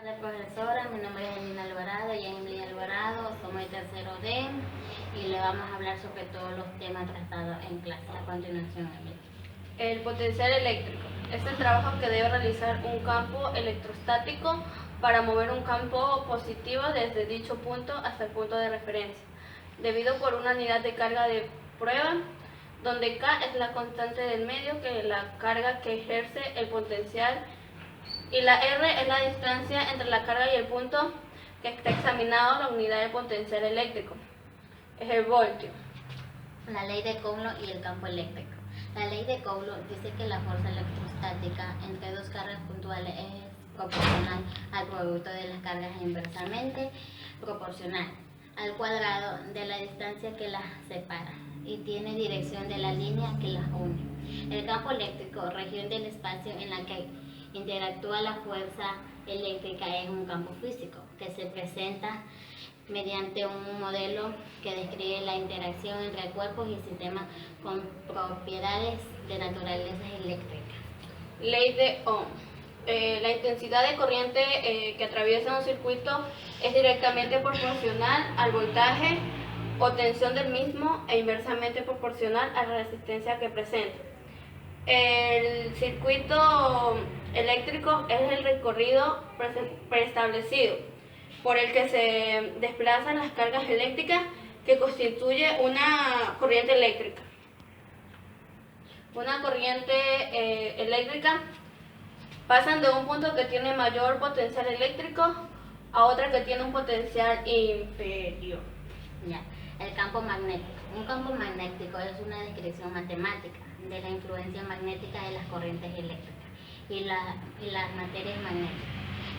Hola profesora, mi nombre es Emily Alvarado y Emily Alvarado, somos el tercero D y le vamos a hablar sobre todos los temas tratados en clase. A continuación, Emily. El potencial eléctrico es el trabajo que debe realizar un campo electrostático para mover un campo positivo desde dicho punto hasta el punto de referencia, debido por una unidad de carga de prueba, donde K es la constante del medio, que es la carga que ejerce el potencial, y la R es la distancia entre la carga y el punto que está examinado, la unidad de potencial eléctrico. Es el voltio. La ley de Coulomb y el campo eléctrico. La ley de Coulomb dice que la fuerza electrostática entre dos cargas puntuales es proporcional al producto de las cargas e inversamente proporcional al cuadrado de la distancia que las separa y tiene dirección de la línea que las une. El campo eléctrico, región del espacio en la que interactúa la fuerza eléctrica, es un campo físico que se presenta mediante un modelo que describe la interacción entre cuerpos y sistemas con propiedades de naturaleza eléctrica. Ley de Ohm. La intensidad de corriente que atraviesa un circuito es directamente proporcional al voltaje o tensión del mismo e inversamente proporcional a la resistencia que presenta. El circuito eléctrico es el recorrido preestablecido por el que se desplazan las cargas eléctricas que constituye una corriente eléctrica. Una corriente eléctrica pasan de un punto que tiene mayor potencial eléctrico a otra que tiene un potencial inferior. Ya. El campo magnético. Un campo magnético es una descripción matemática de la influencia magnética de las corrientes eléctricas y las materias magnéticas.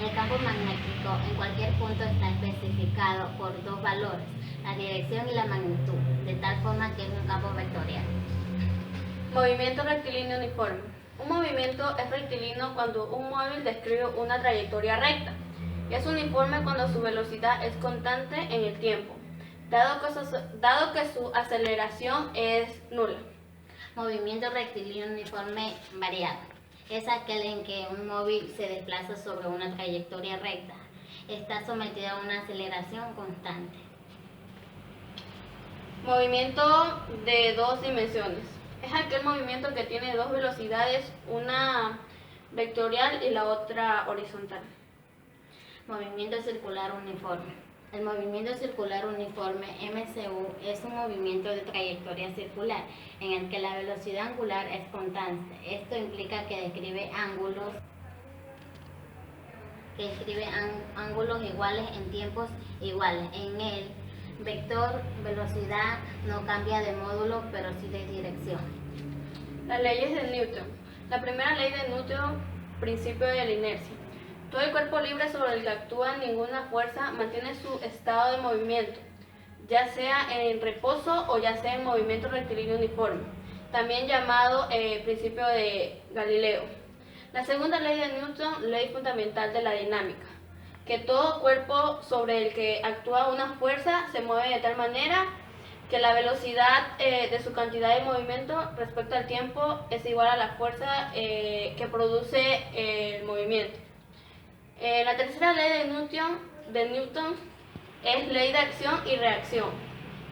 El campo magnético en cualquier punto está especificado por dos valores, la dirección y la magnitud, de tal forma que es un campo vectorial. Movimiento rectilíneo uniforme. Un movimiento es rectilíneo cuando un móvil describe una trayectoria recta. Es uniforme cuando su velocidad es constante en el tiempo, dado que su aceleración es nula. Movimiento rectilíneo uniforme variado es aquel en que un móvil se desplaza sobre una trayectoria recta. Está sometido a una aceleración constante. Movimiento de dos dimensiones. Es aquel movimiento que tiene dos velocidades, una vectorial y la otra horizontal. Movimiento circular uniforme. El movimiento circular uniforme, MCU, es un movimiento de trayectoria circular en el que la velocidad angular es constante. Esto implica que describe ángulos iguales en tiempos iguales. En el vector velocidad no cambia de módulo, pero sí de dirección. Las leyes de Newton. La primera ley de Newton, principio de la inercia. Todo el cuerpo libre sobre el que actúa ninguna fuerza mantiene su estado de movimiento, ya sea en reposo o ya sea en movimiento rectilíneo uniforme, también llamado principio de Galileo. La segunda ley de Newton, ley fundamental de la dinámica, que todo cuerpo sobre el que actúa una fuerza se mueve de tal manera que la velocidad de su cantidad de movimiento respecto al tiempo es igual a la fuerza que produce el movimiento. La tercera ley de Newton es ley de acción y reacción,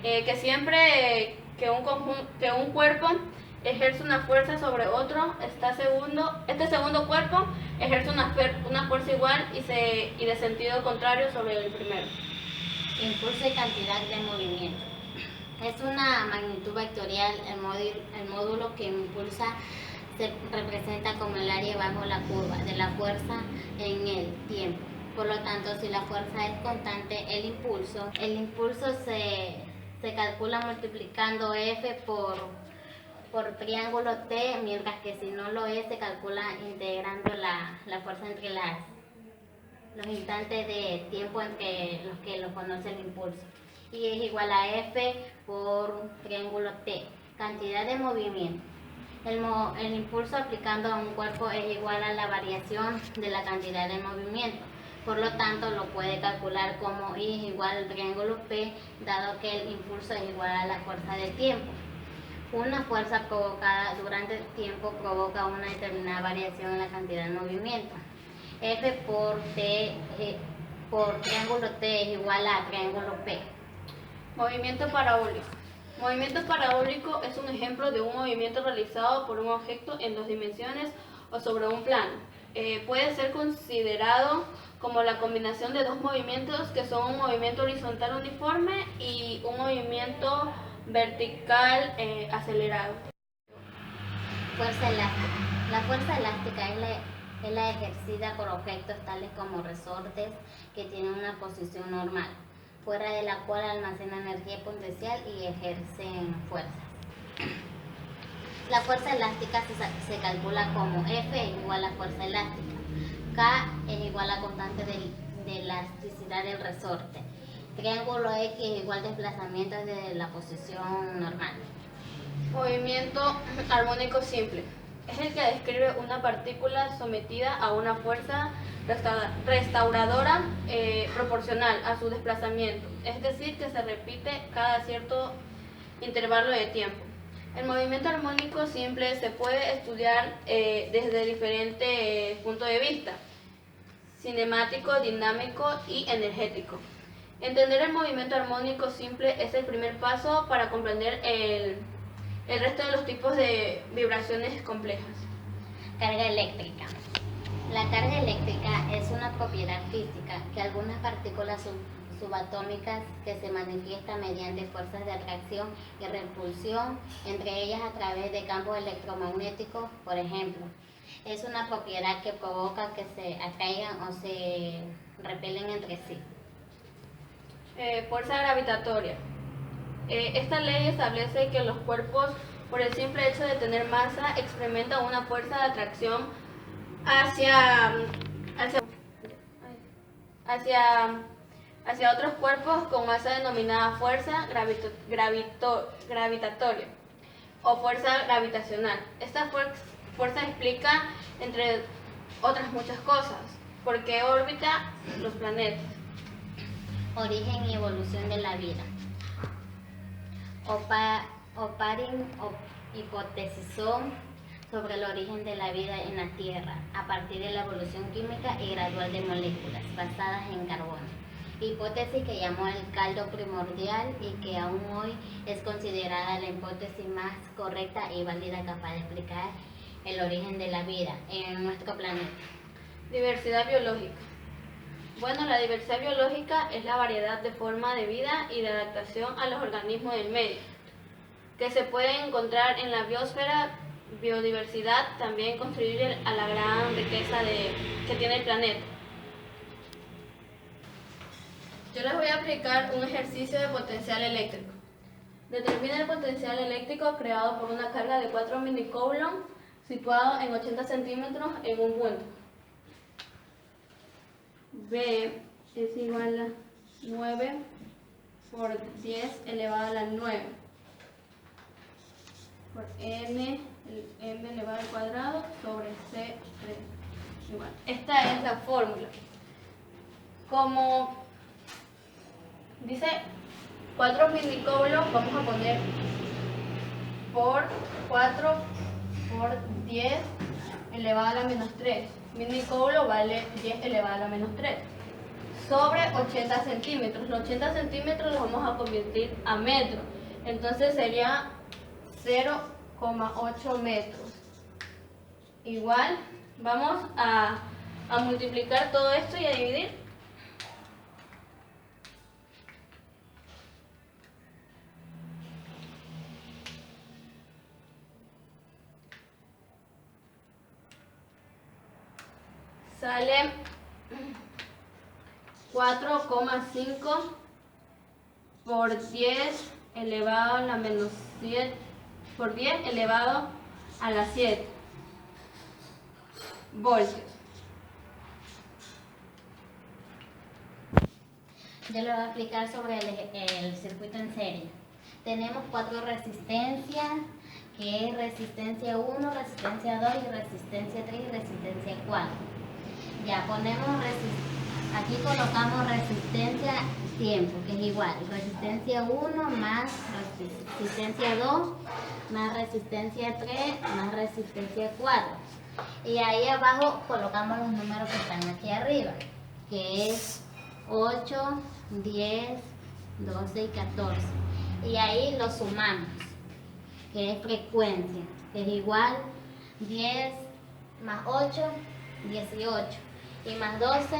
que siempre que un cuerpo ejerce una fuerza sobre otro, este segundo cuerpo ejerce una fuerza igual y de sentido contrario sobre el primero. Impulso y cantidad de movimiento. Es una magnitud vectorial. El módulo que impulsa se representa como el área bajo la curva de la fuerza en el tiempo. Por lo tanto, si la fuerza es constante, el impulso se calcula multiplicando F por triángulo T, mientras que si no lo es, se calcula integrando la fuerza entre los instantes de tiempo entre los que lo conoce el impulso. Y es igual a F por triángulo T. Cantidad de movimiento. El impulso aplicando a un cuerpo es igual a la variación de la cantidad de movimiento. Por lo tanto, lo puede calcular como I es igual al triángulo P, dado que el impulso es igual a la fuerza del tiempo. Una fuerza provocada durante el tiempo provoca una determinada variación en la cantidad de movimiento. F por triángulo T es igual a triángulo P. Movimiento parabólico. Movimiento parabólico es un ejemplo de un movimiento realizado por un objeto en dos dimensiones o sobre un plano. Puede ser considerado como la combinación de dos movimientos que son un movimiento horizontal uniforme y un movimiento vertical acelerado. Fuerza elástica. La fuerza elástica es la ejercida por objetos tales como resortes que tienen una posición normal, fuera de la cual almacenan energía potencial y ejercen fuerzas. La fuerza elástica se calcula como F es igual a fuerza elástica, K es igual a constante de elasticidad del resorte, triángulo X es igual a desplazamiento desde la posición normal. Movimiento armónico simple. Es el que describe una partícula sometida a una fuerza restauradora proporcional a su desplazamiento, es decir, que se repite cada cierto intervalo de tiempo. El movimiento armónico simple se puede estudiar desde diferentes puntos de vista: cinemático, dinámico y energético. Entender el movimiento armónico simple es el primer paso para comprender el resto de los tipos de vibraciones complejas. Carga eléctrica. La carga eléctrica es una propiedad física que algunas partículas subatómicas que se manifiestan mediante fuerzas de atracción y repulsión, entre ellas a través de campos electromagnéticos, por ejemplo. Es una propiedad que provoca que se atraigan o se repelen entre sí. Fuerza gravitatoria. Esta ley establece que los cuerpos, por el simple hecho de tener masa, experimentan una fuerza de atracción hacia otros cuerpos con masa denominada fuerza gravitatoria o fuerza gravitacional. Esta fuerza explica, entre otras muchas cosas, por qué orbita los planetas. Origen y evolución de la vida. Oparin hipotesizó sobre el origen de la vida en la Tierra a partir de la evolución química y gradual de moléculas basadas en carbono, hipótesis que llamó el caldo primordial y que aún hoy es considerada la hipótesis más correcta y válida capaz de explicar el origen de la vida en nuestro planeta. Diversidad biológica. Bueno, la diversidad biológica es la variedad de forma de vida y de adaptación a los organismos del medio, que se puede encontrar en la biosfera. Biodiversidad también contribuye a la gran riqueza que tiene el planeta. Yo les voy a aplicar un ejercicio de potencial eléctrico. Determina el potencial eléctrico creado por una carga de 4 minicoulomb situado en 80 centímetros en un punto. B es igual a 9 por 10 elevado a la 9 por n elevado al cuadrado sobre C3 igual. Esta es la fórmula. Como dice 4 minicoulomb, vamos a poner por 4 por 10 elevado a la menos 3. Minicoulomb vale 10 elevado a la menos 3 sobre 80 centímetros. Los 80 centímetros los vamos a convertir a metros. Entonces sería 0,8 metros. Igual vamos a multiplicar todo esto y a dividir. Sale 4,5 por 10 elevado a la menos 7 por 10 elevado a la 7 voltios. Yo le voy a explicar sobre el circuito en serie. Tenemos 4 resistencias, que es resistencia 1, resistencia 2, y resistencia 3 y resistencia 4. Ya ponemos Aquí colocamos resistencia tiempo, que es igual. Resistencia 1 más resistencia 2 más resistencia 3 más resistencia 4. Y ahí abajo colocamos los números que están aquí arriba, que es 8, 10, 12 y 14. Y ahí lo sumamos, que es frecuencia, que es igual 10 más 8, 18. Y más 12,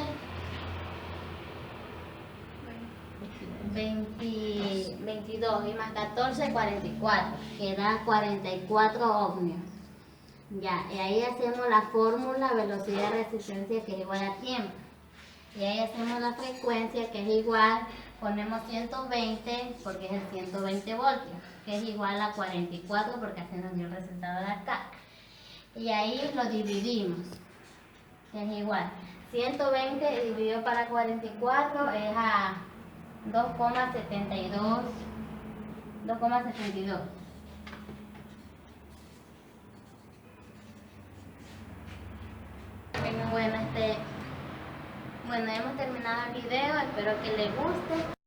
22. Y más 14, 44. Que da 44 ohmios. Ya, y ahí hacemos la fórmula velocidad de resistencia, que es igual a tiempo. Y ahí hacemos la frecuencia, que es igual, ponemos 120 porque es el 120 voltios, que es igual a 44 porque así nos dio el resultado de acá. Y ahí lo dividimos, que es igual. 120 dividido para 44 es a 2,72. 2,72. Bueno, hemos terminado el video, espero que les guste.